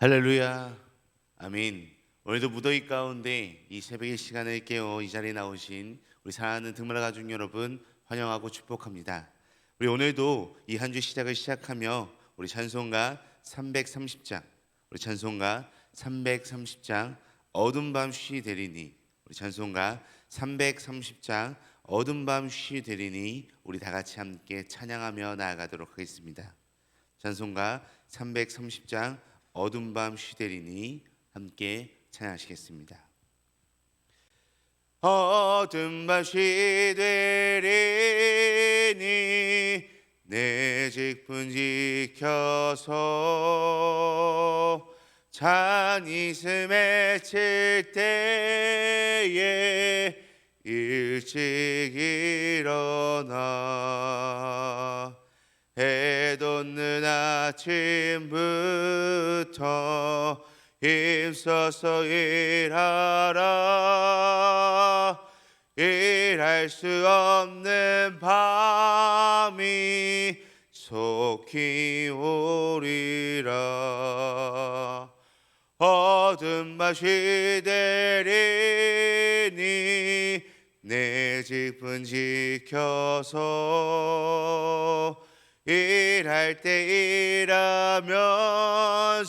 할렐루야. 아멘. 오늘도 무더위 가운데 이 새벽의 시간을 깨워 이 자리에 나오신 우리 사랑하는 등말라 가족 여러분 환영하고 축복합니다. 우리 오늘도 이 한 주 시작을 시작하며 우리 찬송가 330장, 우리 찬송가 330장 어둠 밤 쉬 되리니, 우리 찬송가 330장 어둠 밤 쉬 되리니 우리 다 같이 함께 찬양하며 나아가도록 하겠습니다. 찬송가 330장 어둠 밤 쉬되리니 함께 찬양하시겠습니다. 어둠 밤 쉬되리니 내 직분 지켜서 잔이슬 맺힐 때에 일찍 일어나 해 돋는 아침부터 힘써서 일하라. 일할 수 없는 밤이 속히 오리라. 어둠 밤 쉬되리니 내 직분 지켜서 일할 때 일하면서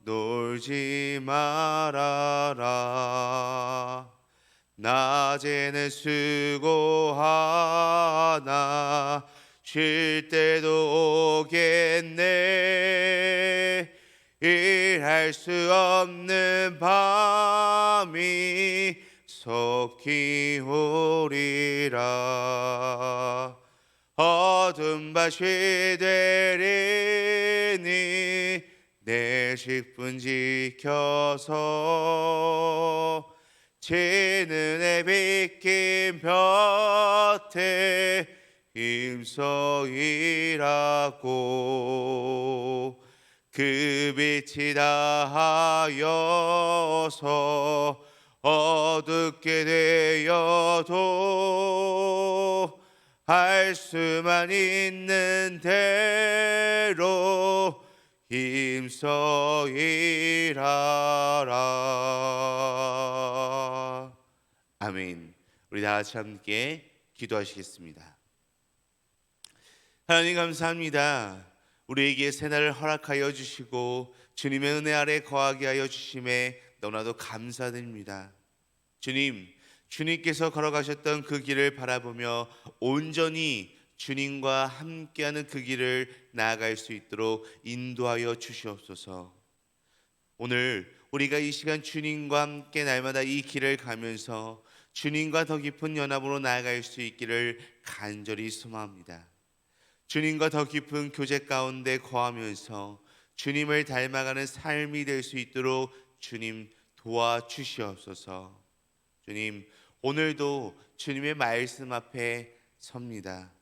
놀지 말아라. 낮에는 수고하나 쉴 때도 오겠네. 일할 수 없는 밤이 속히 오리라. 어둠 밤 쉬되리니 내 직분 지켜서 지는 해 비낀 볕에 힘써 일하고 그 빛이 다하여서 어둡게 되어도 할 수만 있는 대로 힘써 일하라. 아멘. 우리 다 같이 함께 기도하시겠습니다. 하나님 감사합니다. 우리에게 새날을 허락하여 주시고 주님의 은혜 아래 거하게 하여 주심에 너무나도 감사드립니다. 주님께서 걸어가셨던 그 길을 바라보며 온전히 주님과 함께하는 그 길을 나아갈 수 있도록 인도하여 주시옵소서. 오늘 우리가 이 시간 주님과 함께 날마다 이 길을 가면서 주님과 더 깊은 연합으로 나아갈 수 있기를 간절히 소망합니다. 주님과 더 깊은 교제 가운데 거하면서 주님을 닮아가는 삶이 될 수 있도록 주님 도와주시옵소서. 주님, 오늘도 주님의 말씀 앞에 섭니다.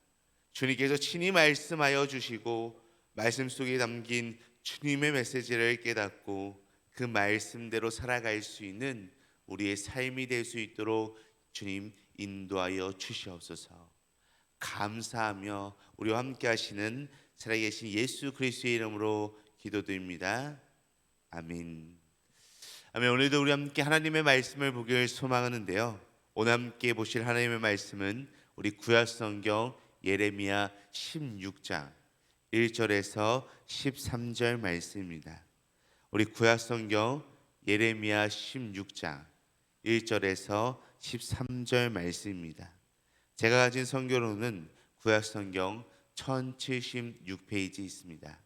주님께서 친히 말씀하여 주시고 말씀 속에 담긴 주님의 메시지를 깨닫고 그 말씀대로 살아갈 수 있는 우리의 삶이 될 수 있도록 주님 인도하여 주시옵소서. 감사하며 우리와 함께 하시는 살아계신 예수 그리스도의 이름으로 기도드립니다. 아멘. 아멘. 오늘도 우리 함께 하나님의 말씀을 보기를 소망하는데요, 오늘 함께 보실 하나님의 말씀은 우리 구약성경 예레미야 16장 1절에서 13절 말씀입니다. 우리 구약성경 예레미야 16장 1절에서 13절 말씀입니다. 제가 가진 성경으로는 구약성경 1076페이지 있습니다.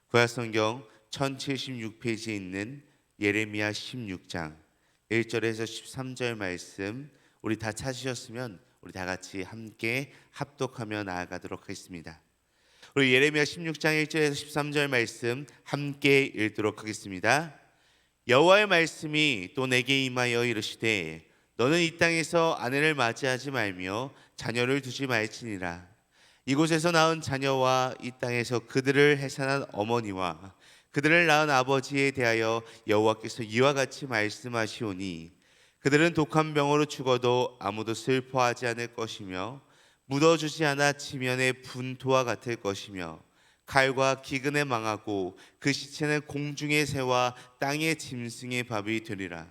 구약성경 1076페이지에 있는 예레미야 16장 1절에서 13절 말씀, 우리 다 찾으셨으면 우리 다 같이 함께 합독하며 나아가도록 하겠습니다. 우리 예레미야 16장 1절에서 13절 말씀 함께 읽도록 하겠습니다. 여호와의 말씀이 또 내게 임하여 이르시되 너는 이 땅에서 아내를 맞이하지 말며 자녀를 두지 말지니라. 이곳에서 낳은 자녀와 이 땅에서 그들을 해산한 어머니와 그들을 낳은 아버지에 대하여 여호와께서 이와 같이 말씀하시오니 그들은 독한 병으로 죽어도 아무도 슬퍼하지 않을 것이며 묻어주지 않아 지면의 분토와 같을 것이며 칼과 기근에 망하고 그 시체는 공중의 새와 땅의 짐승의 밥이 되리라.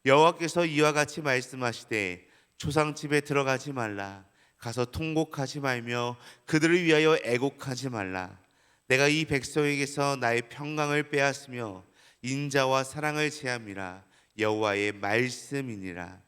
여호와께서 이와 같이 말씀하시되 초상집에 들어가지 말라. 가서 통곡하지 말며 그들을 위하여 애곡하지 말라. 내가 이 백성에게서 나의 평강을 빼앗으며 인자와 사랑을 제함이라. 여호와의 말씀이니라.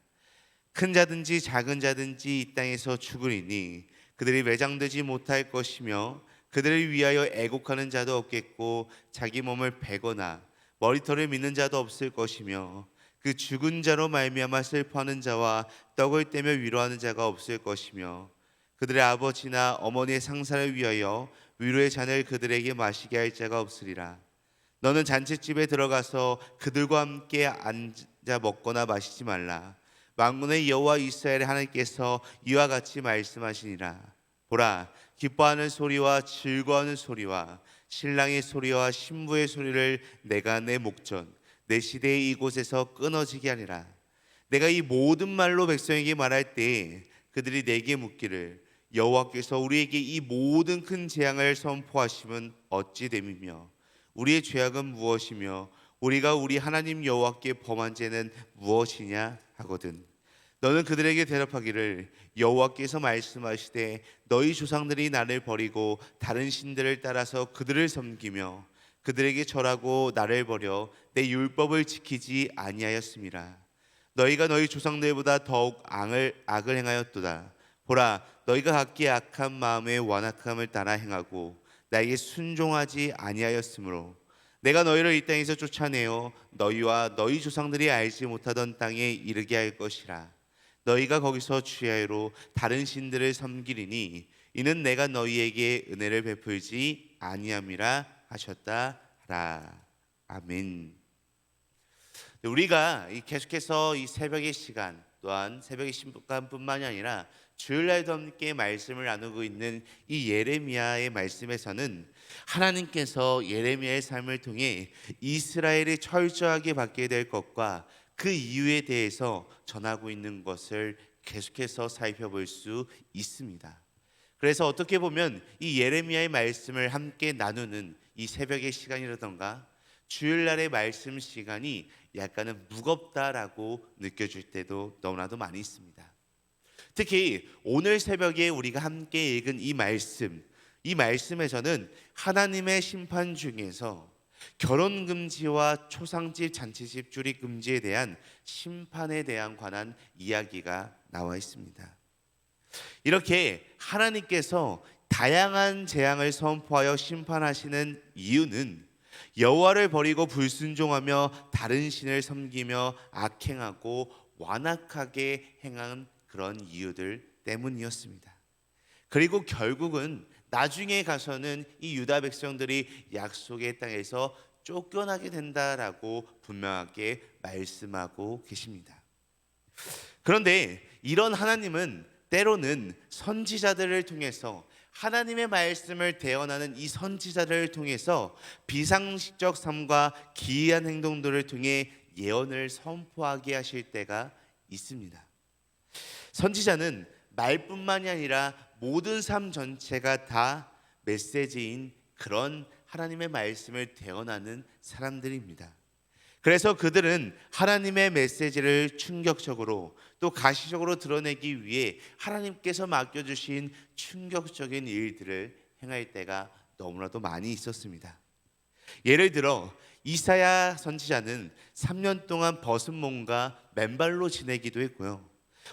큰 자든지 작은 자든지 이 땅에서 죽으리니 그들이 매장되지 못할 것이며 그들을 위하여 애곡하는 자도 없겠고 자기 몸을 베거나 머리털을 믿는 자도 없을 것이며 그 죽은 자로 말미암아 슬퍼하는 자와 떡을 떼며 위로하는 자가 없을 것이며 그들의 아버지나 어머니의 상사를 위하여 위로의 잔을 그들에게 마시게 할 자가 없으리라. 너는 잔치집에 들어가서 그들과 함께 앉아 먹거나 마시지 말라. 만군의 여호와 이스라엘의 하나님께서 이와 같이 말씀하시니라. 보라, 기뻐하는 소리와 즐거워하는 소리와 신랑의 소리와 신부의 소리를 내가 내 목전 내 시대의 이곳에서 끊어지게 하리라. 내가 이 모든 말로 백성에게 말할 때 그들이 내게 묻기를 여호와께서 우리에게 이 모든 큰 재앙을 선포하심은 어찌 됨이며 우리의 죄악은 무엇이며 우리가 우리 하나님 여호와께 범한 죄는 무엇이냐 하거든. 너는 그들에게 대답하기를 여호와께서 말씀하시되 너희 조상들이 나를 버리고 다른 신들을 따라서 그들을 섬기며 그들에게 절하고 나를 버려 내 율법을 지키지 아니하였음이라. 너희가 너희 조상들보다 더욱 악을 행하였도다. 보라, 너희가 각기 악한 마음의 완악함을 따라 행하고 나에게 순종하지 아니하였으므로 내가 너희를 이 땅에서 쫓아내어 너희와 너희 조상들이 알지 못하던 땅에 이르게 할 것이라. 너희가 거기서 주야로 다른 신들을 섬기리니 이는 내가 너희에게 은혜를 베풀지 아니함이라 하셨다 하라. 아멘. 우리가 계속해서 이 새벽의 시간 또한 새벽의 시간뿐만이 아니라 주일날도 함께 말씀을 나누고 있는 이 예레미야의 말씀에서는 하나님께서 예레미야의 삶을 통해 이스라엘이 철저하게 받게 될 것과 그 이유에 대해서 전하고 있는 것을 계속해서 살펴볼 수 있습니다. 그래서 어떻게 보면 이 예레미야의 말씀을 함께 나누는 이 새벽의 시간이라던가 주일날의 말씀 시간이 약간은 무겁다라고 느껴질 때도 너무나도 많이 있습니다. 특히 오늘 새벽에 우리가 함께 읽은 이 말씀에서는 하나님의 심판 중에서 결혼 금지와 초상집, 잔치집, 주립 금지에 대한 심판에 대한 관한 이야기가 나와 있습니다. 이렇게 하나님께서 다양한 재앙을 선포하여 심판하시는 이유는 여호와를 버리고 불순종하며 다른 신을 섬기며 악행하고 완악하게 행한 그런 이유들 때문이었습니다. 그리고 결국은 나중에 가서는 이 유다 백성들이 약속의 땅에서 쫓겨나게 된다라고 분명하게 말씀하고 계십니다. 그런데 이런 하나님은 때로는 선지자들을 통해서 하나님의 말씀을 대언하는 이 선지자들을 통해서 비상식적 삶과 기이한 행동들을 통해 예언을 선포하게 하실 때가 있습니다. 선지자는 말뿐만이 아니라 모든 삶 전체가 다 메시지인 그런 하나님의 말씀을 대언하는 사람들입니다. 그래서 그들은 하나님의 메시지를 충격적으로 또 가시적으로 드러내기 위해 하나님께서 맡겨주신 충격적인 일들을 행할 때가 너무나도 많이 있었습니다. 예를 들어 이사야 선지자는 3년 동안 벗은 몸과 맨발로 지내기도 했고요.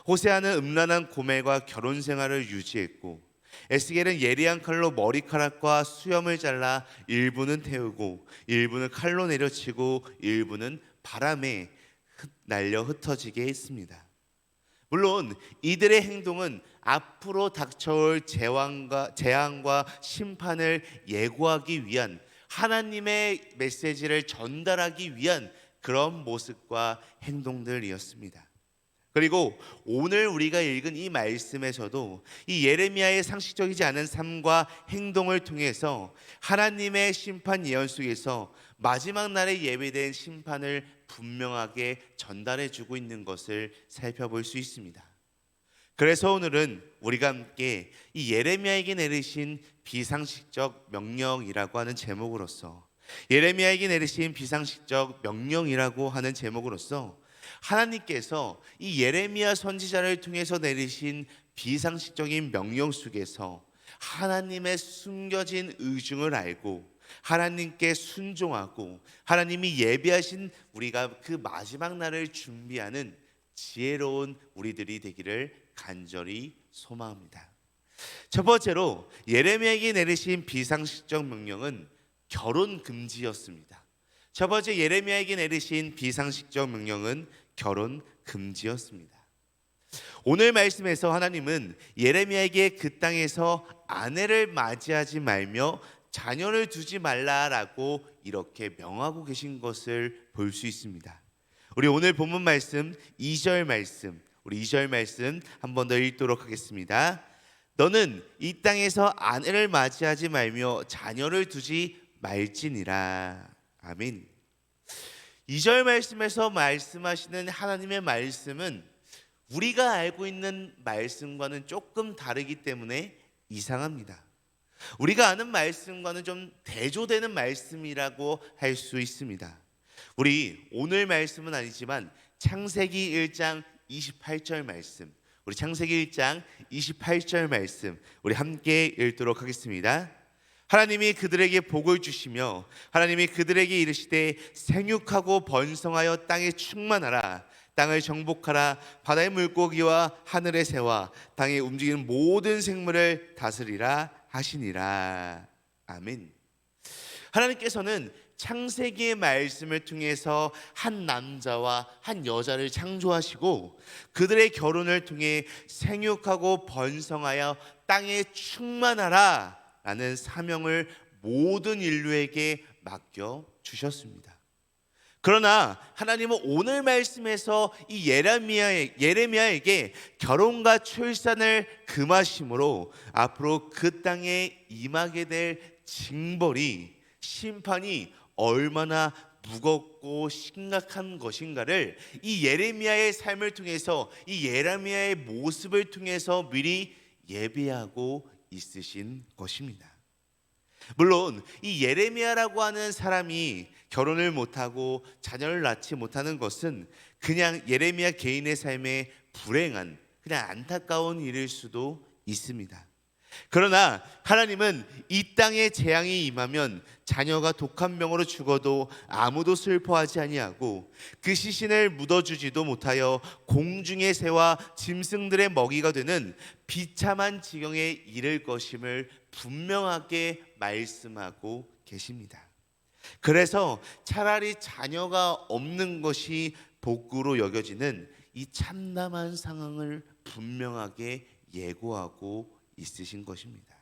호세아는 음란한 고멜과 결혼 생활을 유지했고, 에스겔은 예리한 칼로 머리카락과 수염을 잘라 일부는 태우고 일부는 칼로 내려치고 일부는 바람에 날려 흩어지게 했습니다. 물론 이들의 행동은 앞으로 닥쳐올 재앙과 심판을 예고하기 위한 하나님의 메시지를 전달하기 위한 그런 모습과 행동들이었습니다. 그리고 오늘 우리가 읽은 이 말씀에서도 이 예레미야의 상식적이지 않은 삶과 행동을 통해서 하나님의 심판 예언 속에서 마지막 날에 예비된 심판을 분명하게 전달해 주고 있는 것을 살펴볼 수 있습니다. 그래서 오늘은 우리가 함께 이 예레미야에게 내리신 비상식적 명령이라고 하는 제목으로서, 예레미야에게 내리신 비상식적 명령이라고 하는 제목으로서 하나님께서 이 예레미야 선지자를 통해서 내리신 비상식적인 명령 속에서 하나님의 숨겨진 의중을 알고 하나님께 순종하고 하나님이 예비하신 우리가 그 마지막 날을 준비하는 지혜로운 우리들이 되기를 간절히 소망합니다. 첫 번째로 예레미야에게 내리신 비상식적 명령은 결혼 금지였습니다. 첫 번째 예레미야에게 내리신 비상식적 명령은 결혼 금지였습니다. 오늘 말씀에서 하나님은 예레미야에게 그 땅에서 아내를 맞이하지 말며 자녀를 두지 말라라고 이렇게 명하고 계신 것을 볼 수 있습니다. 우리 오늘 본문 말씀 2절 말씀, 우리 2절 말씀 한 번 더 읽도록 하겠습니다. 너는 이 땅에서 아내를 맞이하지 말며 자녀를 두지 말지니라. 아멘. 2절 말씀에서 말씀하시는 하나님의 말씀은 우리가 알고 있는 말씀과는 조금 다르기 때문에 이상합니다. 우리가 아는 말씀과는 좀 대조되는 말씀이라고 할 수 있습니다. 우리 오늘 말씀은 아니지만 창세기 1장 28절 말씀, 우리 창세기 1장 28절 말씀 우리 함께 읽도록 하겠습니다. 하나님이 그들에게 복을 주시며 하나님이 그들에게 이르시되 생육하고 번성하여 땅에 충만하라. 땅을 정복하라. 바다의 물고기와 하늘의 새와 땅에 움직이는 모든 생물을 다스리라 하시니라. 아멘. 하나님께서는 창세기의 말씀을 통해서 한 남자와 한 여자를 창조하시고 그들의 결혼을 통해 생육하고 번성하여 땅에 충만하라 라는 사명을 모든 인류에게 맡겨 주셨습니다. 그러나 하나님은 오늘 말씀에서 이 예레미야에게 결혼과 출산을 금하심으로 앞으로 그 땅에 임하게 될 징벌이, 심판이 얼마나 무겁고 심각한 것인가를 이 예레미야의 삶을 통해서, 이 예레미야의 모습을 통해서 미리 예비하고 있으신 것입니다. 물론 이 예레미야라고 하는 사람이 결혼을 못하고 자녀를 낳지 못하는 것은 그냥 예레미야 개인의 삶에 불행한, 그냥 안타까운 일일 수도 있습니다. 그러나 하나님은 이 땅에 재앙이 임하면 자녀가 독한 병으로 죽어도 아무도 슬퍼하지 아니하고 그 시신을 묻어주지도 못하여 공중의 새와 짐승들의 먹이가 되는 비참한 지경에 이를 것임을 분명하게 말씀하고 계십니다. 그래서 차라리 자녀가 없는 것이 복으로 여겨지는 이 참담한 상황을 분명하게 예고하고 있으신 것입니다.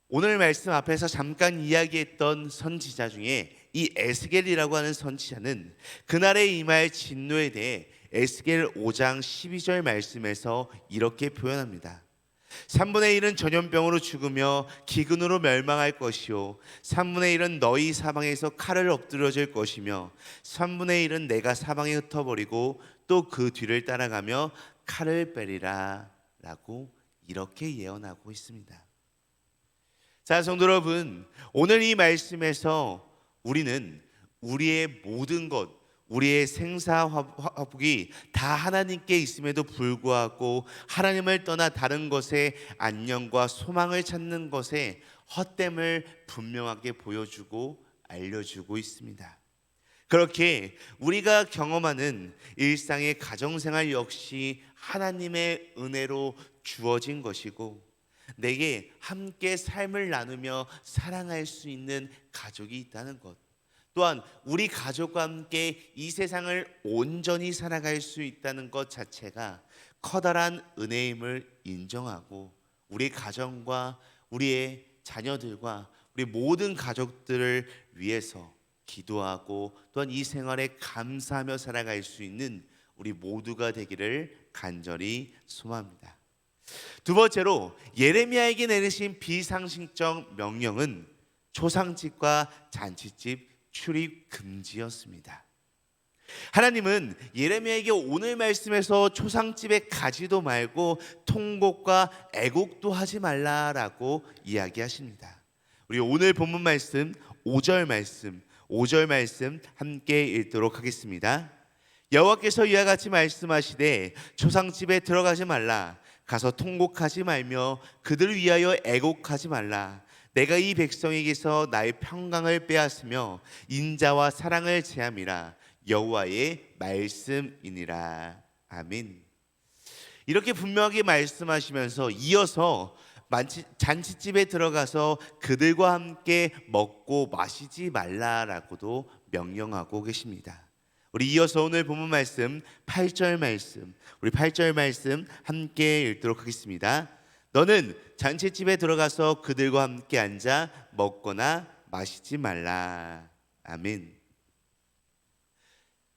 오늘 말씀 앞에서 잠깐 이야기했던 선지자 중에 이 에스겔이라고 하는 선지자는 그날에 임할 진노에 대해 에스겔 5장 12절 말씀에서 이렇게 표현합니다. 3분의 1은 전염병으로 죽으며 기근으로 멸망할 것이요 3분의 1은 너희 사방에서 칼을 엎드려질 것이며 3분의 1은 내가 사방에 흩어버리고 또 그 뒤를 따라가며 칼을 빼리라 라고 이렇게 예언하고 있습니다. 자, 성도 여러분, 오늘 이 말씀에서 우리는 우리의 모든 것, 우리의 생사화복이 다 하나님께 있음에도 불구하고 하나님을 떠나 다른 것에 안녕과 소망을 찾는 것에 헛됨을 분명하게 보여주고 알려주고 있습니다. 그렇게 우리가 경험하는 일상의 가정생활 역시 하나님의 은혜로 주어진 것이고 내게 함께 삶을 나누며 사랑할 수 있는 가족이 있다는 것, 또한 우리 가족과 함께 이 세상을 온전히 살아갈 수 있다는 것 자체가 커다란 은혜임을 인정하고 우리 가정과 우리의 자녀들과 우리 모든 가족들을 위해서 기도하고 또한 이 생활에 감사하며 살아갈 수 있는 우리 모두가 되기를 간절히 소망합니다. 두 번째로 예레미야에게 내리신 비상식적 명령은 초상집과 잔치집 출입 금지였습니다. 하나님은 예레미야에게 오늘 말씀에서 초상집에 가지도 말고 통곡과 애곡도 하지 말라라고 이야기하십니다. 우리 오늘 본문 말씀 5절 말씀 함께 읽도록 하겠습니다. 여호와께서 이와 같이 말씀하시되 초상집에 들어가지 말라. 가서 통곡하지 말며 그들을 위하여 애곡하지 말라. 내가 이 백성에게서 나의 평강을 빼앗으며 인자와 사랑을 제함이라. 여호와의 말씀이니라. 아멘. 이렇게 분명하게 말씀하시면서 이어서 잔치집에 들어가서 그들과 함께 먹고 마시지 말라라고도 명령하고 계십니다. 우리 이어서 오늘 본문 말씀 8절 말씀, 우리 8절 말씀 함께 읽도록 하겠습니다. 너는 잔치집에 들어가서 그들과 함께 앉아 먹거나 마시지 말라. 아멘.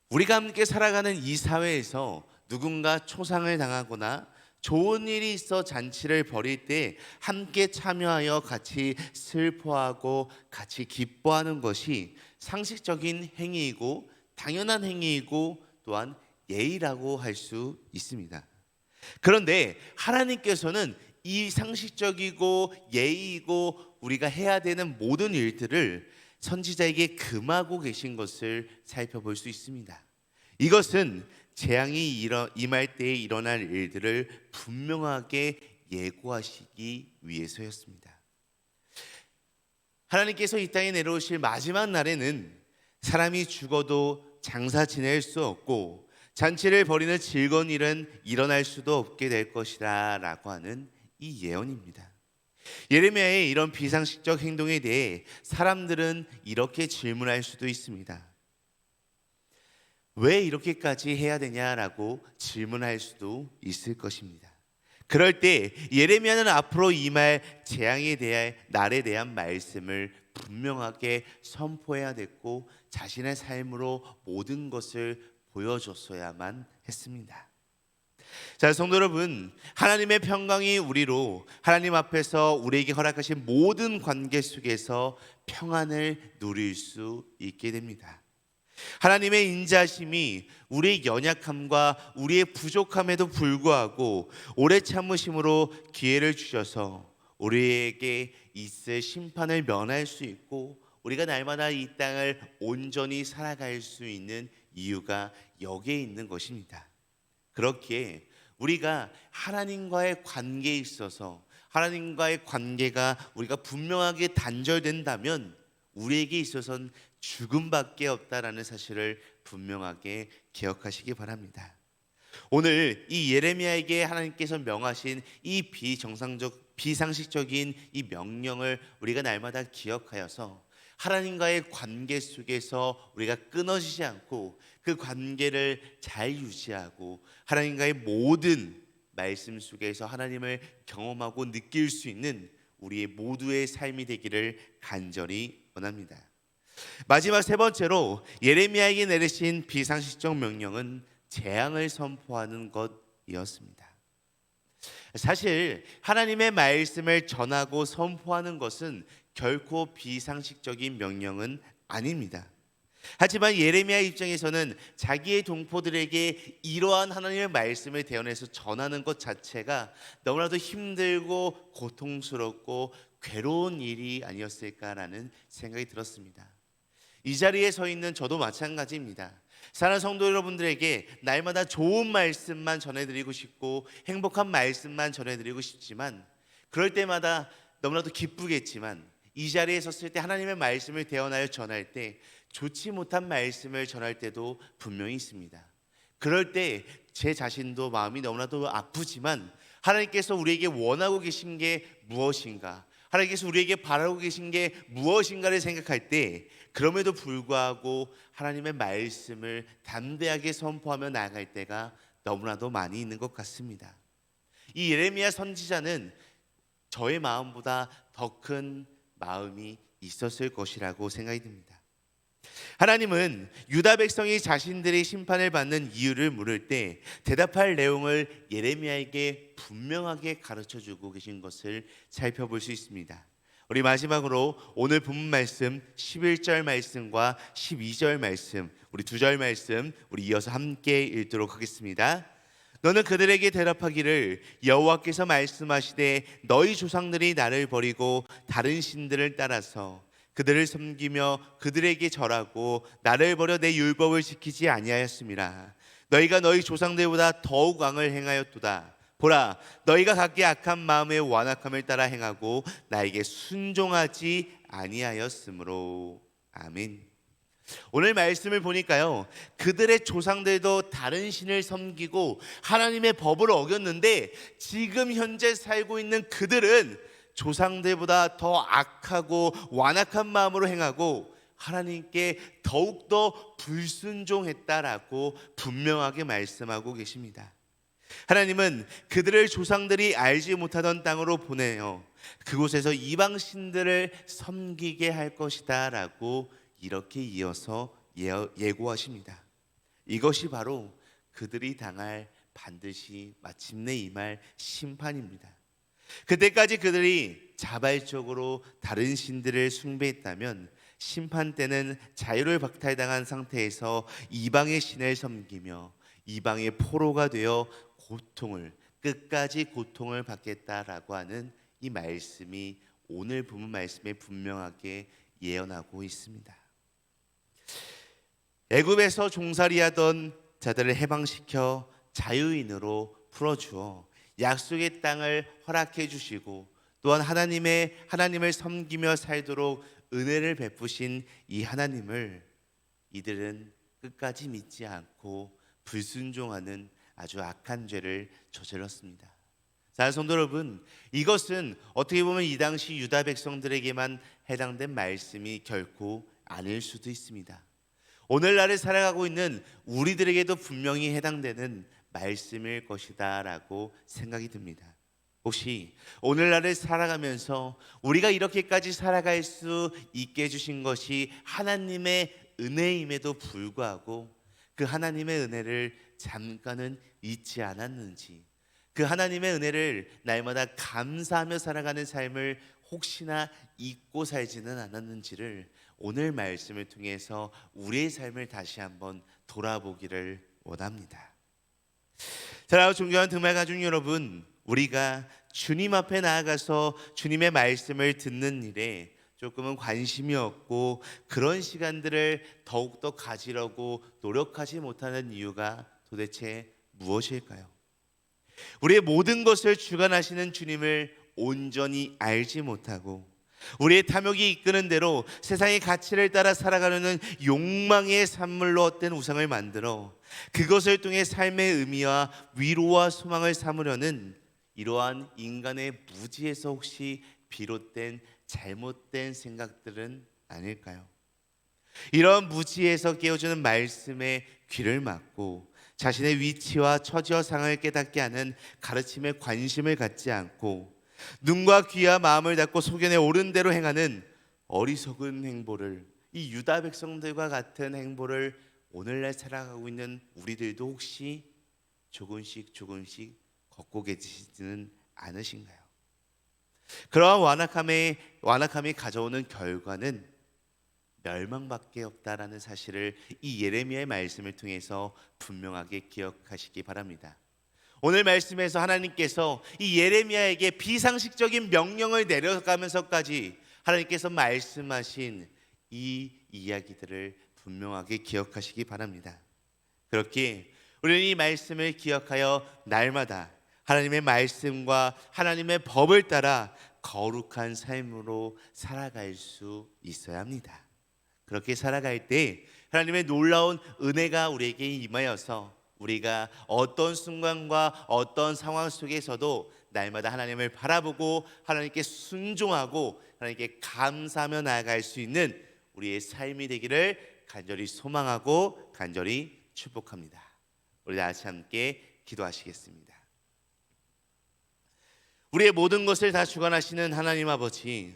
우리가 함께 살아가는 이 사회에서 누군가 초상을 당하거나 좋은 일이 있어 잔치를 벌일 때 함께 참여하여 같이 슬퍼하고 같이 기뻐하는 것이 상식적인 행위이고 당연한 행위이고 또한 예의라고 할 수 있습니다. 그런데 하나님께서는 이 상식적이고 예의이고 우리가 해야 되는 모든 일들을 선지자에게 금하고 계신 것을 살펴볼 수 있습니다. 이것은 재앙이 임할 때에 일어날 일들을 분명하게 예고하시기 위해서였습니다. 하나님께서 이 땅에 내려오실 마지막 날에는 사람이 죽어도 장사 지낼 수 없고 잔치를 벌이는 즐거운 일은 일어날 수도 없게 될 것이다 라고 하는 이 예언입니다. 예레미야의 이런 비상식적 행동에 대해 사람들은 이렇게 질문할 수도 있습니다. 왜 이렇게까지 해야 되냐라고 질문할 수도 있을 것입니다. 그럴 때 예레미야는 앞으로 임할 재앙에 대한 날에 대한 말씀을 분명하게 선포해야 됐고 자신의 삶으로 모든 것을 보여줬어야만 했습니다. 자, 성도 여러분, 하나님의 평강이 우리로 하나님 앞에서 우리에게 허락하신 모든 관계 속에서 평안을 누릴 수 있게 됩니다. 하나님의 인자심이 우리의 연약함과 우리의 부족함에도 불구하고 오래 참으심으로 기회를 주셔서 우리에게 있을 심판을 면할 수 있고 우리가 날마다 이 땅을 온전히 살아갈 수 있는 이유가 여기에 있는 것입니다. 그렇기에 우리가 하나님과의 관계에 있어서 하나님과의 관계가 우리가 분명하게 단절된다면 우리에게 있어서는 죽음밖에 없다라는 사실을 분명하게 기억하시기 바랍니다. 오늘 이 예레미야에게 하나님께서 명하신 이 비상식적인 이 명령을 우리가 날마다 기억하여서 하나님과의 관계 속에서 우리가 끊어지지 않고 그 관계를 잘 유지하고 하나님과의 모든 말씀 속에서 하나님을 경험하고 느낄 수 있는 우리의 모두의 삶이 되기를 간절히 원합니다. 마지막 세 번째로 예레미야에게 내리신 비상식적 명령은 재앙을 선포하는 것이었습니다. 사실 하나님의 말씀을 전하고 선포하는 것은 결코 비상식적인 명령은 아닙니다. 하지만 예레미야 입장에서는 자기의 동포들에게 이러한 하나님의 말씀을 대언해서 전하는 것 자체가 너무나도 힘들고 고통스럽고 괴로운 일이 아니었을까라는 생각이 들었습니다. 이 자리에 서 있는 저도 마찬가지입니다. 사랑하는 성도 여러분들에게 날마다 좋은 말씀만 전해드리고 싶고 행복한 말씀만 전해드리고 싶지만 그럴 때마다 너무나도 기쁘겠지만 이 자리에 섰을 때 하나님의 말씀을 대언하여 전할 때 좋지 못한 말씀을 전할 때도 분명히 있습니다. 그럴 때 제 자신도 마음이 너무나도 아프지만 하나님께서 우리에게 원하고 계신 게 무엇인가, 하나님께서 우리에게 바라고 계신 게 무엇인가를 생각할 때 그럼에도 불구하고 하나님의 말씀을 담대하게 선포하며 나아갈 때가 너무나도 많이 있는 것 같습니다. 이 예레미야 선지자는 저의 마음보다 더 큰 마음이 있었을 것이라고 생각이 듭니다. 하나님은 유다 백성이 자신들의 심판을 받는 이유를 물을 때 대답할 내용을 예레미야에게 분명하게 가르쳐주고 계신 것을 살펴볼 수 있습니다. 우리 마지막으로 오늘 본문 말씀 11절 말씀과 12절 말씀 우리 두 절 말씀 우리 이어서 함께 읽도록 하겠습니다. 너는 그들에게 대답하기를 여호와께서 말씀하시되 너희 조상들이 나를 버리고 다른 신들을 따라서 그들을 섬기며 그들에게 절하고 나를 버려 내 율법을 지키지 아니하였음이라. 너희가 너희 조상들보다 더욱 왕을 행하였도다. 보라, 너희가 각기 악한 마음의 완악함을 따라 행하고 나에게 순종하지 아니하였으므로. 아멘. 오늘 말씀을 보니까요, 그들의 조상들도 다른 신을 섬기고 하나님의 법을 어겼는데 지금 현재 살고 있는 그들은 조상들보다 더 악하고 완악한 마음으로 행하고 하나님께 더욱더 불순종했다라고 분명하게 말씀하고 계십니다. 하나님은 그들을 조상들이 알지 못하던 땅으로 보내요 그곳에서 이방 신들을 섬기게 할 것이다 라고 이렇게 이어서 예고하십니다. 이것이 바로 그들이 당할 반드시 마침내 임할 심판입니다. 그때까지 그들이 자발적으로 다른 신들을 숭배했다면 심판 때는 자유를 박탈당한 상태에서 이방의 신을 섬기며 이방의 포로가 되어 끝까지 고통을 받겠다라고 하는 이 말씀이 오늘 본문 말씀에 분명하게 예언하고 있습니다. 애굽에서 종살이하던 자들을 해방시켜 자유인으로 풀어주어 약속의 땅을 허락해 주시고 또한 하나님을 섬기며 살도록 은혜를 베푸신 이 하나님을 이들은 끝까지 믿지 않고 불순종하는 아주 악한 죄를 저질렀습니다. 사랑하는 성도 여러분, 이것은 어떻게 보면 이 당시 유다 백성들에게만 해당된 말씀이 결코 아닐 수도 있습니다. 오늘날을 살아가고 있는 우리들에게도 분명히 해당되는 말씀일 것이다 라고 생각이 듭니다. 혹시 오늘날을 살아가면서 우리가 이렇게까지 살아갈 수 있게 해주신 것이 하나님의 은혜임에도 불구하고 그 하나님의 은혜를 잠깐은 잊지 않았는지, 그 하나님의 은혜를 날마다 감사하며 살아가는 삶을 혹시나 잊고 살지는 않았는지를 오늘 말씀을 통해서 우리의 삶을 다시 한번 돌아보기를 원합니다. 사랑하는 존경하는 등말 가족 여러분, 우리가 주님 앞에 나아가서 주님의 말씀을 듣는 일에 조금은 관심이 없고 그런 시간들을 더욱더 가지려고 노력하지 못하는 이유가 도대체 무엇일까요? 우리의 모든 것을 주관하시는 주님을 온전히 알지 못하고 우리의 탐욕이 이끄는 대로 세상의 가치를 따라 살아가려는 욕망의 산물로 헛된 우상을 만들어 그것을 통해 삶의 의미와 위로와 소망을 삼으려는 이러한 인간의 무지에서 혹시 비롯된 잘못된 생각들은 아닐까요? 이런 무지에서 깨워주는 말씀에 귀를 막고 자신의 위치와 처지와 상황을 깨닫게 하는 가르침에 관심을 갖지 않고 눈과 귀와 마음을 닫고 소견에 옳은 대로 행하는 어리석은 행보를, 이 유다 백성들과 같은 행보를 오늘날 살아가고 있는 우리들도 혹시 조금씩 걷고 계시지는 않으신가요? 그러한 완악함이 가져오는 결과는 멸망밖에 없다라는 사실을 이 예레미야의 말씀을 통해서 분명하게 기억하시기 바랍니다. 오늘 말씀에서 하나님께서 이 예레미야에게 비상식적인 명령을 내려가면서까지 하나님께서 말씀하신 이 이야기들을 분명하게 기억하시기 바랍니다. 그렇게 우리는 이 말씀을 기억하여 날마다 하나님의 말씀과 하나님의 법을 따라 거룩한 삶으로 살아갈 수 있어야 합니다. 그렇게 살아갈 때 하나님의 놀라운 은혜가 우리에게 임하여서 우리가 어떤 순간과 어떤 상황 속에서도 날마다 하나님을 바라보고 하나님께 순종하고 하나님께 감사하며 나아갈 수 있는 우리의 삶이 되기를 간절히 소망하고 간절히 축복합니다. 우리 다 같이 함께 기도하시겠습니다. 우리의 모든 것을 다 주관하시는 하나님 아버지,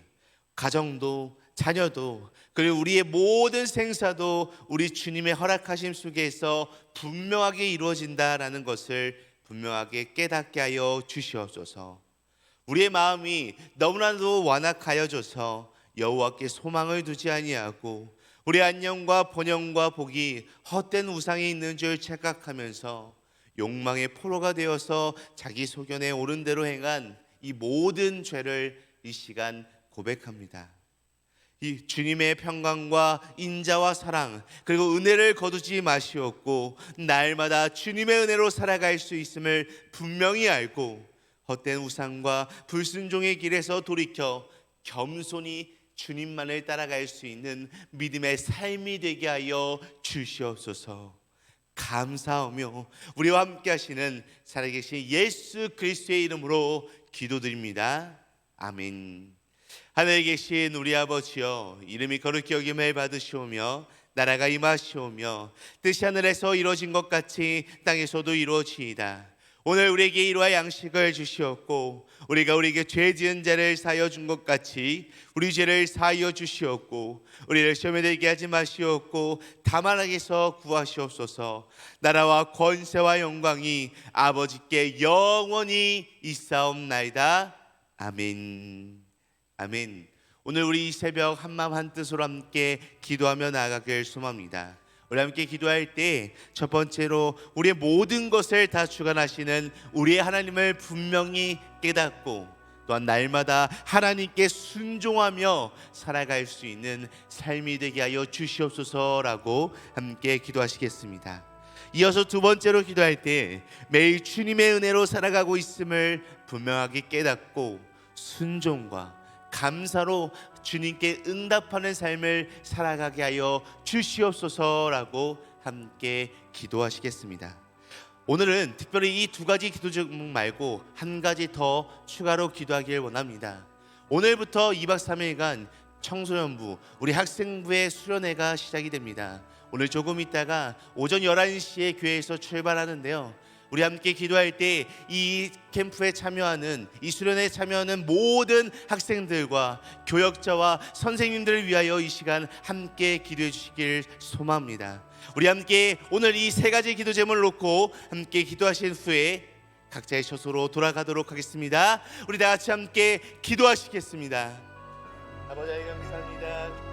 가정도 자녀도 그리고 우리의 모든 생사도 우리 주님의 허락하심 속에서 분명하게 이루어진다라는 것을 분명하게 깨닫게 하여 주시옵소서. 우리의 마음이 너무나도 완악하여져서 여호와께 소망을 두지 아니하고 우리 안녕과 번영과 복이 헛된 우상에 있는 줄 착각하면서 욕망의 포로가 되어서 자기 소견에 옳은 대로 행한 이 모든 죄를 이 시간 고백합니다. 이 주님의 평강과 인자와 사랑 그리고 은혜를 거두지 마시옵고 날마다 주님의 은혜로 살아갈 수 있음을 분명히 알고 헛된 우상과 불순종의 길에서 돌이켜 겸손히 주님만을 따라갈 수 있는 믿음의 삶이 되게 하여 주시옵소서. 감사하며 우리와 함께 하시는 살아계신 예수 그리스도의 이름으로 기도드립니다. 아멘. 하늘에 계신 우리 아버지여, 이름이 거룩히 여김을 받으시오며 나라가 임하시오며 뜻이 하늘에서 이루어진 것 같이 땅에서도 이루어지이다. 오늘 우리에게 이러한 양식을 주시옵고 우리가 우리에게 죄 지은 자를 사하여 준 것 같이 우리 죄를 사하여 주시옵고 우리를 시험에 들게 하지 마시옵고 다만 악에서 구하시옵소서. 나라와 권세와 영광이 아버지께 영원히 있사옵나이다. 아멘. 아멘. 오늘 우리 이 새벽 한마음 한뜻으로 함께 기도하며 나아가길 소망합니다. 우리 함께 기도할 때 첫 번째로 우리의 모든 것을 다 주관하시는 우리의 하나님을 분명히 깨닫고 또한 날마다 하나님께 순종하며 살아갈 수 있는 삶이 되게 하여 주시옵소서라고 함께 기도하시겠습니다. 이어서 두 번째로 기도할 때 매일 주님의 은혜로 살아가고 있음을 분명하게 깨닫고 순종과 감사로 주님께 응답하는 삶을 살아가게 하여 주시옵소서라고 함께 기도하시겠습니다. 오늘은 특별히 이 두 가지 기도 제목 말고 한 가지 더 추가로 기도하길 원합니다. 오늘부터 2박 3일간 청소년부, 우리 학생부의 수련회가 시작이 됩니다. 오늘 조금 있다가 오전 11시에 교회에서 출발하는데요. 우리 함께 기도할 때 이 캠프에 참여하는, 이 수련회에 참여하는 모든 학생들과 교역자와 선생님들을 위하여 이 시간 함께 기도해 주시길 소망합니다. 우리 함께 오늘 이 세 가지 기도 제목을 놓고 함께 기도하신 후에 각자의 처소로 돌아가도록 하겠습니다. 우리 다 같이 함께 기도하시겠습니다. 아버지 감사합니다.